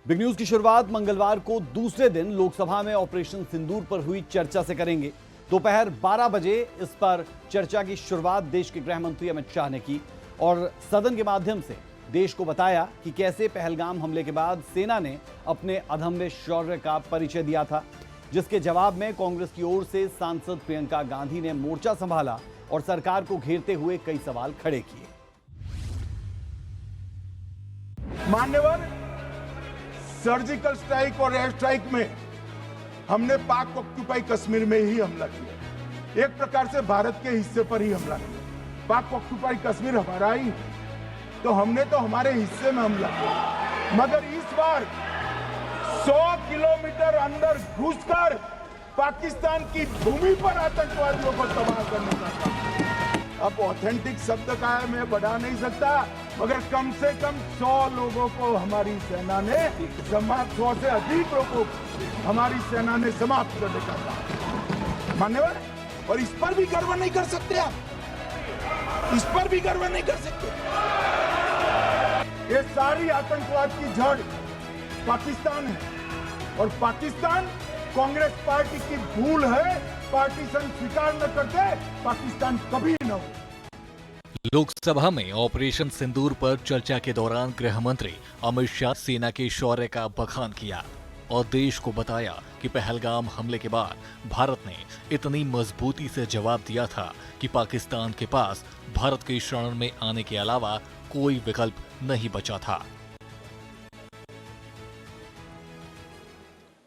Big news की शुरुआत मंगलवार को दूसरे दिन लोकसभा में ऑपरेशन सिंदूर पर हुई चर्चा से करेंगे। दोपहर 12 बजे इस पर चर्चा की शुरुआत देश के गृह मंत्री अमित शाह ने की और सदन के माध्यम से देश को बताया कि कैसे पहलगाम हमले के बाद सेना ने अपने अदम्य शौर्य का परिचय दिया था, जिसके जवाब में कांग्रेस की ओर से सांसद प्रियंका गांधी ने मोर्चा संभाला और सरकार को घेरते हुए कई सवाल खड़े किए। मान्यवर, सर्जिकल स्ट्राइक और एयर स्ट्राइक में हमने पाक ऑक्यूपाई कश्मीर में ही हमला किया। एक प्रकार से भारत के हिस्से पर ही हमला किया। पाक ऑक्यूपाई कश्मीर हमारा ही, तो हमने तो हमारे हिस्से में हमला किया। मगर इस बार 100 किलोमीटर अंदर घुसकर पाकिस्तान की भूमि पर आतंकवादियों को तबाह करने का काम। अब ऑथेंटिक शब्द का है, मैं बढ़ा नहीं सकता, मगर कम से कम 100 लोगों को हमारी सेना ने 100 से अधिक लोगों को हमारी सेना ने समाप्त करने का काम। मान्यवर, और इस पर भी गर्व नहीं कर सकते आप, इस पर भी गर्व नहीं कर सकते। ये सारी आतंकवाद की जड़ पाकिस्तान है और पाकिस्तान कांग्रेस पार्टी की भूल है। पार्टीशन स्वीकार न करते पाकिस्तान कभी न हो। लोकसभा में ऑपरेशन सिंदूर पर चर्चा के दौरान गृह मंत्री अमित शाह सेना के शौर्य का बखान किया और देश को बताया कि पहलगाम हमले के बाद भारत ने इतनी मजबूती से जवाब दिया था कि पाकिस्तान के पास भारत के शरण में आने के अलावा कोई विकल्प नहीं बचा था।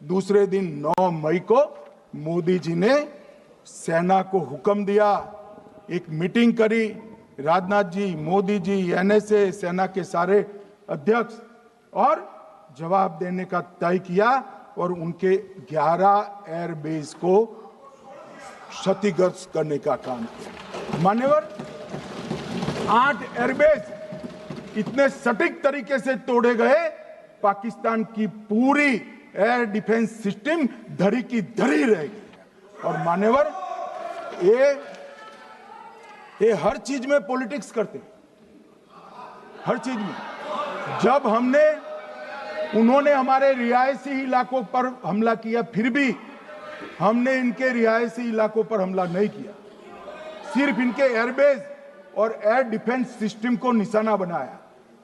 दूसरे दिन 9 मई को मोदी जी ने सेना को हुक्म दिया, एक मीटिंग करी। राजनाथ जी, मोदी जी, एनएसए, सेना के सारे अध्यक्ष, और जवाब देने का तय किया और उनके 11 एयरबेस को क्षतिग्रस्त करने का काम किया। मान्यवर, 8 एयरबेस इतने सटीक तरीके से तोड़े गए, पाकिस्तान की पूरी एयर डिफेंस सिस्टम धरी की धरी रहेगी। और मान्यवर, ये हर चीज में पॉलिटिक्स करते, हर चीज में। जब उन्होंने हमारे रिहायशी इलाकों पर हमला किया, फिर भी हमने इनके रिहायशी इलाकों पर हमला नहीं किया, सिर्फ इनके एयरबेस और एयर डिफेंस सिस्टम को निशाना बनाया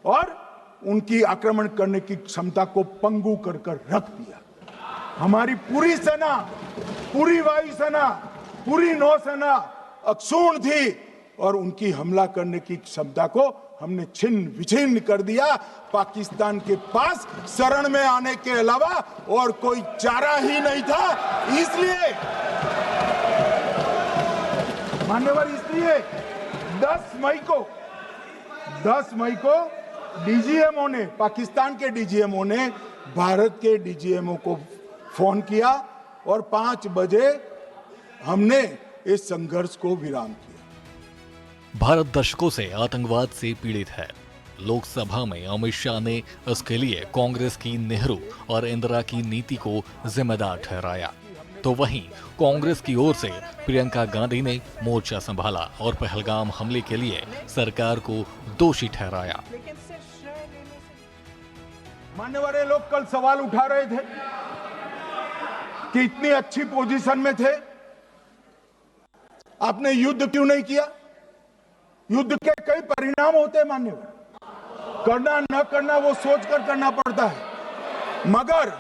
और उनकी आक्रमण करने की क्षमता को पंगु कर रख दिया। हमारी पूरी सेना, पूरी वायुसेना, पूरी नौसेना अक्षुण्ण थी और उनकी हमला करने की क्षमता को हमने छिन्न विछिन्न कर दिया। पाकिस्तान के पास शरण में आने के अलावा और कोई चारा ही नहीं था। इसलिए मान्यवर, इसलिए 10 मई को डीजीएमओ ने, पाकिस्तान के डीजीएमओ ने भारत के डीजीएमओ को फोन किया और 5 बजे हमने इस संघर्ष को विराम किया। भारत दशकों से आतंकवाद से पीड़ित है। लोकसभा में अमित शाह ने इसके लिए कांग्रेस की नेहरू और इंदिरा की नीति को जिम्मेदार ठहराया, तो वहीं कांग्रेस की ओर से प्रियंका गांधी ने मोर्चा संभाला और पहलगाम हमले के लिए सरकार को दोषी ठहराया। मान्यवर, लोग कल सवाल उठा रहे थे कि इतनी अच्छी पोजीशन में थे, आपने युद्ध क्यों नहीं किया? युद्ध के कई परिणाम होते हैं मान्यवर, करना न करना वो सोचकर करना पड़ता है। मगर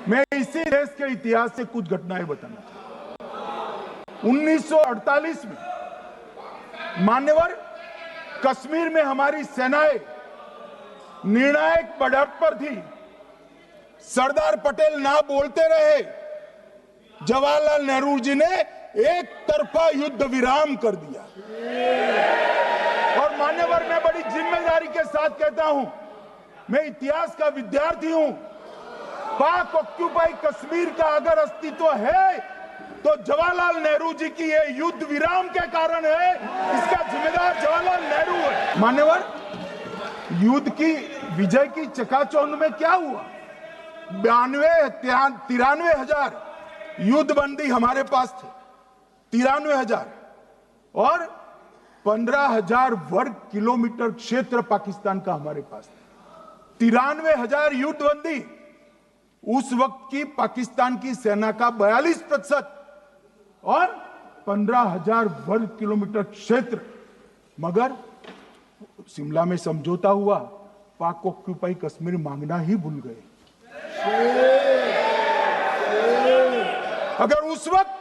मैं इसी देश के इतिहास से कुछ घटनाएं बताना चाहता हूं। 1948 में मान्यवर, कश्मीर में हमारी सेनाएं निर्णायक बढ़त पर थी। सरदार पटेल ना बोलते रहे, जवाहरलाल नेहरू जी ने एक तरफा युद्ध विराम कर दिया। और मान्यवर, मैं बड़ी जिम्मेदारी के साथ कहता हूं, मैं इतिहास का विद्यार्थी हूं। पाक ऑक्यूपाई कश्मीर का अगर अस्तित्व है तो जवाहरलाल नेहरू जी की ये युद्ध विराम के कारण है। इसका जिम्मेदार जवाहरलाल नेहरू है। मान्यवर, युद्ध की विजय की चकाचौंध में क्या हुआ? 93 हजार युद्धबंदी हमारे पास थे, 93,000, और 15,000 वर्ग किलोमीटर क्षेत्र पाकिस्तान का हमारे पास था। 93,000 युद्धबंदी, उस वक्त की पाकिस्तान की सेना का 42% और 15,000 वर्ग किलोमीटर क्षेत्र। मगर शिमला में समझौता हुआ, पाक ऑक्यूपाई कश्मीर मांगना ही भूल गए। अगर उस वक्त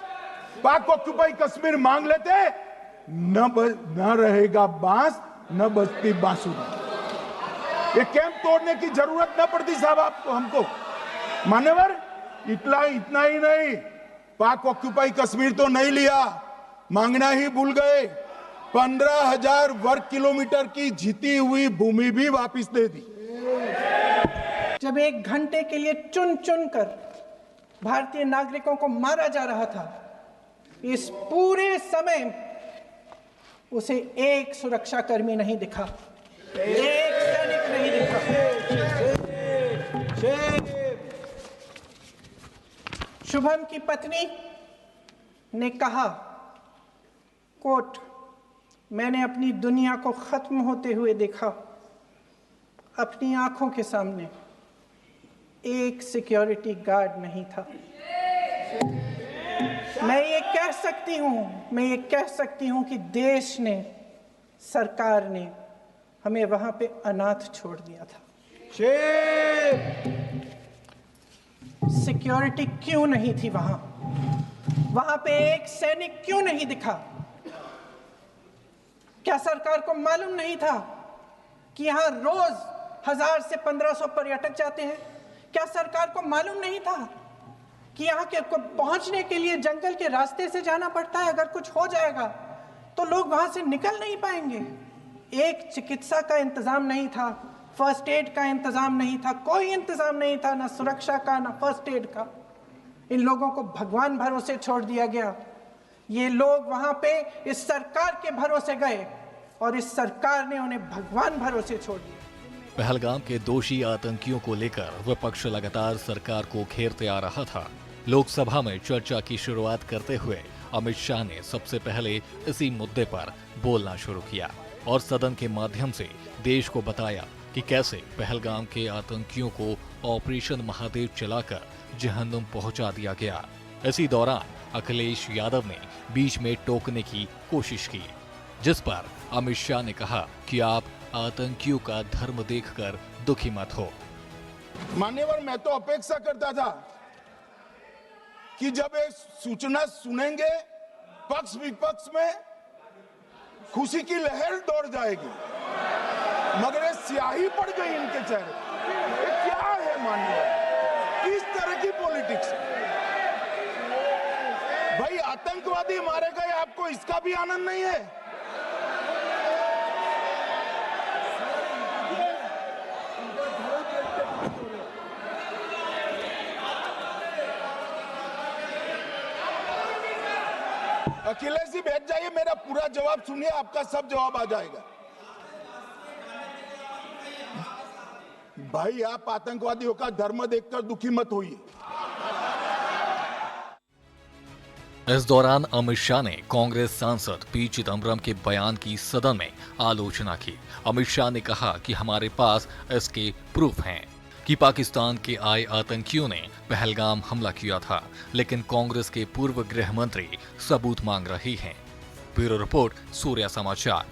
पाक ऑक्यूपाई कश्मीर मांग लेते, न रहेगा बांस न बजती बांसुरी। ये कैंप तोड़ने की जरूरत न पड़ती साहब आपको, हमको। मान्यवर, इतना ही नहीं, पाक ऑक्यूपाई कश्मीर तो नहीं लिया, मांगना ही भूल गए। 15,000 वर्ग किलोमीटर की जीती हुई भूमि भी वापस दे दी। जब 1 घंटे के लिए चुन चुन कर भारतीय नागरिकों को मारा जा रहा था, इस पूरे समय उसे एक सुरक्षाकर्मी नहीं दिखा, एक सैनिक नहीं दिखा। शुभम की पत्नी ने कहा, कोट, मैंने अपनी दुनिया को खत्म होते हुए देखा, अपनी आंखों के सामने एक सिक्योरिटी गार्ड नहीं था। मैं ये कह सकती हूं कि देश ने, सरकार ने हमें वहां पे अनाथ छोड़ दिया था। सिक्योरिटी क्यों नहीं थी वहां पे एक सैनिक क्यों नहीं दिखा? क्या सरकार को मालूम नहीं था कि यहां रोज 1000 से 1500 पर्यटक जाते हैं? क्या सरकार को मालूम नहीं था कि यहाँ के पहुंचने के लिए जंगल के रास्ते से जाना पड़ता है? अगर कुछ हो जाएगा तो लोग वहां से निकल नहीं पाएंगे। एक चिकित्सा का इंतजाम नहीं था, फर्स्ट एड का इंतजाम नहीं था, कोई इंतजाम नहीं था, ना सुरक्षा का ना फर्स्ट एड का। इन लोगों को भगवान भरोसे छोड़ दिया गया। ये लोग वहां पे इस सरकार के भरोसे गए और इस सरकार ने उन्हें भगवान भरोसे छोड़ दिया। पहलगाम के दोषी आतंकियों को लेकर विपक्ष लगातार सरकार को घेरते आ रहा था। लोकसभा में चर्चा की शुरुआत करते हुए अमित शाह ने सबसे पहले इसी मुद्दे पर बोलना शुरू किया और सदन के माध्यम से देश को बताया कि कैसे पहलगाम के आतंकियों को ऑपरेशन महादेव चलाकर जहन्नुम पहुंचा दिया गया। इसी दौरान अखिलेश यादव ने बीच में टोकने की कोशिश की, जिस पर अमित शाह ने कहा कि आप आतंकियों का धर्म देखकर दुखी मत हो। मान्यवर, मैं तो अपेक्षा करता था कि जब एक सूचना सुनेंगे पक्ष विपक्ष में खुशी की लहर दौड़ जाएगी, मगर ये स्याही पड़ गई इनके चेहरे। ये क्या है मान्यवर? किस तरह की पॉलिटिक्स? भाई, आतंकवादी मारे गए, आपको इसका भी आनंद नहीं है? अखिलेश जी बैठ जाइए, मेरा पूरा जवाब सुनिए, आपका सब जवाब आ जाएगा। भाई, आप आतंकवादियों का धर्म देखकर दुखी मत होइए। इस दौरान अमित शाह ने कांग्रेस सांसद पी चिदम्बरम के बयान की सदन में आलोचना की। अमित शाह ने कहा कि हमारे पास इसके प्रूफ हैं कि पाकिस्तान के आए आतंकियों ने पहलगाम हमला किया था, लेकिन कांग्रेस के पूर्व गृह मंत्री सबूत मांग रही हैं। ब्यूरो रिपोर्ट, सूर्या समाचार।